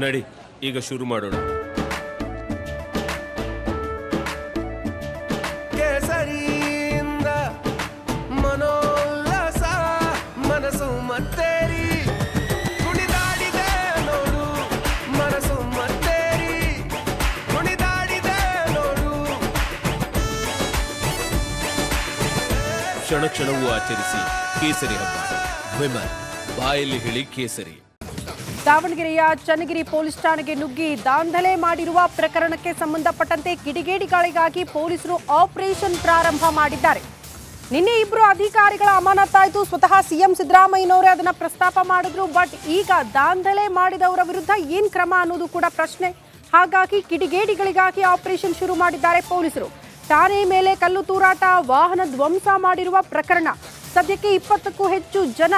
ನಡಿ ಈಗ ಶುರು ಮಾಡೋಣ. ಕೇಸರಿಯಿಂದ ಮನೋಲ್ಲಾಸ ಮನಸ್ಸು ಮತ್ತೇರಿ ಕುಣಿದಾಡಿದೆ ನೋಡು, ಮನಸ್ಸು ಮತ್ತೇರಿ ಕುಣಿದಾಡಿದೆ ನೋಡು. ಕ್ಷಣ ಕ್ಷಣವೂ ಆಚರಿಸಿ ಕೇಸರಿ ಹಬ್ಬ. ವಿಮಲ್ ಬಾಯಲ್ಲಿ ಹೇಳಿ ಕೇಸರಿ. ದಾವಣಗೆರೆಯ ಚನ್ನಗಿರಿ ಪೊಲೀಸ್ ಠಾಣೆಗೆ ನುಗ್ಗಿ ದಾಂಧಲೆ ಮಾಡಿರುವ ಪ್ರಕರಣಕ್ಕೆ ಸಂಬಂಧಪಟ್ಟಂತೆ ಕಿಡಿಗೇಡಿಗಳಿಗಾಗಿ ಪೊಲೀಸರು ಆಪರೇಷನ್ ಪ್ರಾರಂಭ ಮಾಡಿದ್ದಾರೆ. ನಿನ್ನೆ ಇಬ್ಬರು ಅಧಿಕಾರಿಗಳ ಅಮಾನತಾಯಿತು. ಸ್ವತಃ ಸಿಎಂ ಸಿದ್ದರಾಮಯ್ಯನವರೇ ಅದನ್ನ ಪ್ರಸ್ತಾಪ ಮಾಡಿದ್ರು. ಬಟ್ ಈಗ ದಾಂಧಲೆ ಮಾಡಿದವರ ವಿರುದ್ಧ ಏನ್ ಕ್ರಮ ಅನ್ನೋದು ಕೂಡ ಪ್ರಶ್ನೆ. ಹಾಗಾಗಿ ಕಿಡಿಗೇಡಿಗಳಿಗಾಗಿ ಆಪರೇಷನ್ ಶುರು ಮಾಡಿದ್ದಾರೆ ಪೊಲೀಸರು. ಠಾಣೆ ಮೇಲೆ ಕಲ್ಲು ತೂರಾಟ, ವಾಹನ ಧ್ವಂಸ ಮಾಡಿರುವ ಪ್ರಕರಣ. ಸದ್ಯಕ್ಕೆ 20ಕ್ಕೂ ಹೆಚ್ಚು ಜನ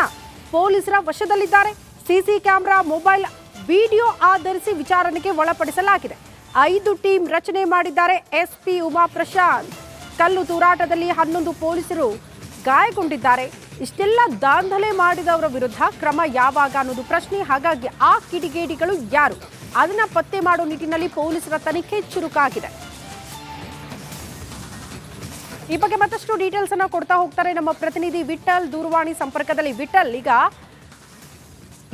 ಪೊಲೀಸರ ವಶದಲ್ಲಿದ್ದಾರೆ. ಸಿಸಿ ಕ್ಯಾಮೆರಾ, ಮೊಬೈಲ್ ವಿಡಿಯೋ ಆಧರಿಸಿ ವಿಚಾರಣೆಗೆ ಒಳಪಡಿಸಲಾಗಿದೆ. 5 ಟೀಮ್ ರಚನೆ ಮಾಡಿದ್ದಾರೆ ಎಸ್ಪಿ ಉಮಾ ಪ್ರಶಾಂತ್. ಕಲ್ಲು ತೂರಾಟದಲ್ಲಿ 11 ಪೊಲೀಸರು ಗಾಯಗೊಂಡಿದ್ದಾರೆ. ಇಷ್ಟೆಲ್ಲ ದಾಂಧಲೆ ಮಾಡಿದವರ ವಿರುದ್ಧ ಕ್ರಮ ಯಾವಾಗ ಅನ್ನೋದು ಪ್ರಶ್ನೆ. ಹಾಗಾಗಿ ಆ ಕಿಡಿಗೇಡಿಗಳು ಯಾರು ಅದನ್ನ ಪತ್ತೆ ಮಾಡೋ ನಿಟ್ಟಿನಲ್ಲಿ ಪೊಲೀಸರ ತನಿಖೆ ಚುರುಕಾಗಿದೆ. ಈ ಬಗ್ಗೆ ಮತ್ತಷ್ಟು ಡೀಟೇಲ್ಸ್ ಅನ್ನ ಕೊಡ್ತಾ ಹೋಗ್ತಾರೆ ನಮ್ಮ ಪ್ರತಿನಿಧಿ ವಿಠಲ್ ದೂರವಾಣಿ ಸಂಪರ್ಕದಲ್ಲಿ. ವಿಠಲ್, ಈಗ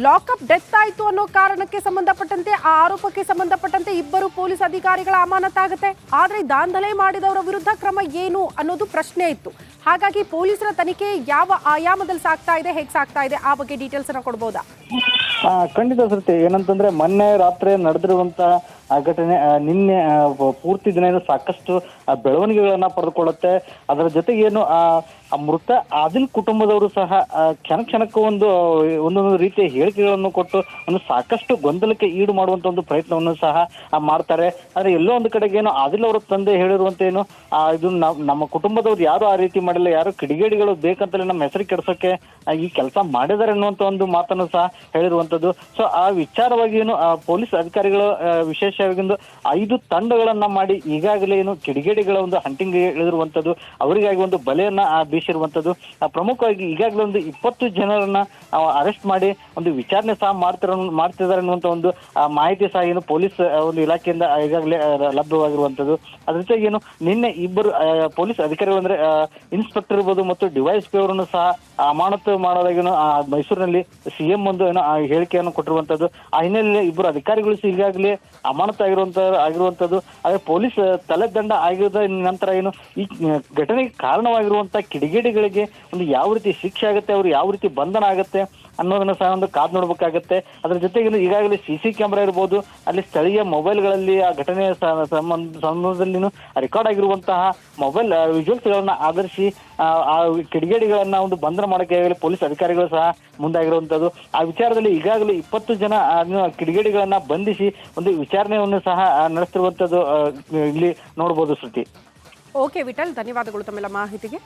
ಲಾಕಪ್ ಡೆತ್ ಆಯಿತು ಅನ್ನೋ ಕಾರಣಕ್ಕೆ ಸಂಬಂಧಪಟ್ಟಂತೆ, ಆ ಆರೋಪಕ್ಕೆ ಸಂಬಂಧಪಟ್ಟಂತೆ ಇಬ್ಬರು ಪೊಲೀಸ್ ಅಧಿಕಾರಿಗಳ ಅಮಾನತಾಗುತ್ತೆ. ಆದರೆ ದಾಂಧಲೆ ಮಾಡಿದವರ ವಿರುದ್ಧ ಕ್ರಮ ಏನು ಅನ್ನೋದು ಪ್ರಶ್ನೆ ಇತ್ತು. ಹಾಗಾಗಿ ಪೊಲೀಸರ ತನಿಖೆ ಯಾವ ಆಯಾಮದಲ್ಲಿ ಸಾಗ್ತಾ ಇದೆ, ಹೇಗೆ ಸಾಗ್ತಾ ಇದೆ, ಆ ಬಗ್ಗೆ ಡೀಟೇಲ್ಸ್ ಅನ್ನ ಕೊಡ್ಬೋದಾ? ಖಂಡಿತ ಸೃಷ್ಟಿ. ಏನಂತಂದ್ರೆ ಮೊನ್ನೆ ರಾತ್ರಿ ನಡೆದಿರುವಂತಹ ಘಟನೆ ನಿನ್ನೆ ಪೂರ್ತಿ ದಿನ ಸಾಕಷ್ಟು ಬೆಳವಣಿಗೆಗಳನ್ನ ಪಡೆದುಕೊಳ್ಳುತ್ತೆ. ಅದರ ಜೊತೆಗೆ ಏನು ಮೃತ ಆದಿಲ್ ಕುಟುಂಬದವರು ಸಹ ಕ್ಷಣಕ್ಕೂ ಒಂದೊಂದು ರೀತಿಯ ಹೇಳಿಕೆಗಳನ್ನು ಕೊಟ್ಟು ಒಂದು ಸಾಕಷ್ಟು ಗೊಂದಲಕ್ಕೆ ಈಡು ಮಾಡುವಂತ ಒಂದು ಪ್ರಯತ್ನವನ್ನು ಸಹ ಮಾಡ್ತಾರೆ. ಆದ್ರೆ ಎಲ್ಲೋ ಒಂದು ಕಡೆಗೆ ಏನು ಆದಿಲ್ ಅವರ ತಂದೆ ಹೇಳಿರುವಂತ ಏನು ಇದು ನಮ್ಮ ಕುಟುಂಬದವ್ರು ಯಾರು ಆ ರೀತಿ ಮಾಡಿಲ್ಲ, ಯಾರು ಕಿಡಿಗೇಡಿಗಳು ಬೇಕಂತಲೇ ನಮ್ಮ ಹೆಸರು ಕೆಡಿಸೋಕೆ ಈ ಕೆಲಸ ಮಾಡಿದ್ದಾರೆ ಅನ್ನುವಂತ ಒಂದು ಮಾತನ್ನು ಸಹ ಹೇಳಿರುವಂತದ್ದು. ಸೊ ಆ ವಿಚಾರವಾಗಿ ಏನು ಪೊಲೀಸ್ ಅಧಿಕಾರಿಗಳು ವಿಶೇಷವಾಗಿ 5 ತಂಡಗಳನ್ನ ಮಾಡಿ ಈಗಾಗಲೇ ಏನು ಕಿಡಿಗೇಡಿಗಳ ಒಂದು ಹಂಟಿಂಗ್ ಇಳಿದಿರುವಂತದ್ದು, ಅವರಿಗಾಗಿ ಒಂದು ಬಲೆಯನ್ನ ಬೀಸಿರುವಂತದ್ದು. ಪ್ರಮುಖವಾಗಿ ಈಗಾಗಲೇ ಒಂದು 20 ಜನರನ್ನ ಅರೆಸ್ಟ್ ಮಾಡಿ ಒಂದು ವಿಚಾರಣೆ ಸಹ ಮಾಡ್ತಿದ್ದಾರೆ ಅನ್ನುವಂತ ಒಂದು ಮಾಹಿತಿ ಸಹ ಏನು ಪೊಲೀಸ್ ಒಂದು ಇಲಾಖೆಯಿಂದ ಈಗಾಗಲೇ ಲಭ್ಯವಾಗಿರುವಂತದ್ದು. ಅದ್ರ ಜೊತೆಗೆ ಏನು ನಿನ್ನೆ ಇಬ್ಬರು ಪೊಲೀಸ್ ಅಧಿಕಾರಿಗಳು ಅಂದ್ರೆ ಇನ್ಸ್ಪೆಕ್ಟರ್ ಇರ್ಬೋದು ಮತ್ತು ಡಿವೈಎಸ್ಪಿ ಅವರನ್ನು ಸಹ ಅಮಾನತು ಮಾಡೋದಾಗೇನು ಮೈಸೂರಿನಲ್ಲಿ ಸಿಎಂ ಒಂದು ಏನೋ ಹೇಳಿಕೆಯನ್ನು ಕೊಟ್ಟಿರುವಂತದ್ದು. ಆ ಹಿನ್ನೆಲೆಯಲ್ಲಿ ಇಬ್ಬರು ಅಧಿಕಾರಿಗಳು ಈಗಾಗಲೇ ಅಮಾನತು ಆಗಿರುವಂತದ್ದು. ಆದ್ರೆ ಪೊಲೀಸ್ ತಲೆದಂಡ ಆಗಿರೋದ ನಂತರ ಏನು ಈ ಘಟನೆಗೆ ಕಾರಣವಾಗಿರುವಂತ ಕಿಡಿಗೇಡಿಗಳಿಗೆ ಒಂದು ಯಾವ ರೀತಿ ಶಿಕ್ಷೆ ಆಗುತ್ತೆ, ಅವ್ರು ಯಾವ ರೀತಿ ಬಂಧನ ಆಗುತ್ತೆ ಅನ್ನೋದನ್ನ ಸಹ ಒಂದು ಕಾದ್ ನೋಡ್ಬೇಕಾಗತ್ತೆ. ಅದ್ರ ಜೊತೆಗೆ ಈಗಾಗಲೇ ಸಿಸಿ ಕ್ಯಾಮೆರಾ ಇರ್ಬೋದು, ಅಲ್ಲಿ ಸ್ಥಳೀಯ ಮೊಬೈಲ್ಗಳಲ್ಲಿ ಆ ಘಟನೆಯ ಸಂಬಂಧದಲ್ಲಿ ರೆಕಾರ್ಡ್ ಆಗಿರುವಂತಹ ಮೊಬೈಲ್ ವಿಜುವಲ್ಸ್ ಗಳನ್ನ ಆಧರಿಸಿ ಆ ಕಿಡಿಗೇಡಿಗಳನ್ನ ಒಂದು ಬಂಧನ ಮಾಡೋಕೆ ಪೊಲೀಸ್ ಅಧಿಕಾರಿಗಳು ಸಹ ಮುಂದಾಗಿರುವಂತದ್ದು. ಆ ವಿಚಾರದಲ್ಲಿ ಈಗಾಗಲೇ 20 ಜನ ಕಿಡಿಗೇಡಿಗಳನ್ನ ಬಂಧಿಸಿ ಒಂದು ವಿಚಾರಣೆಯನ್ನು ಸಹ ನಡೆಸ್ತಿರುವಂತದ್ದು ಇಲ್ಲಿ ನೋಡ್ಬೋದು ಶ್ರುತಿ. ಓಕೆ ವಿಠಲ್, ಧನ್ಯವಾದಗಳು ತಮ್ಮೆಲ್ಲ ಮಾಹಿತಿಗೆ.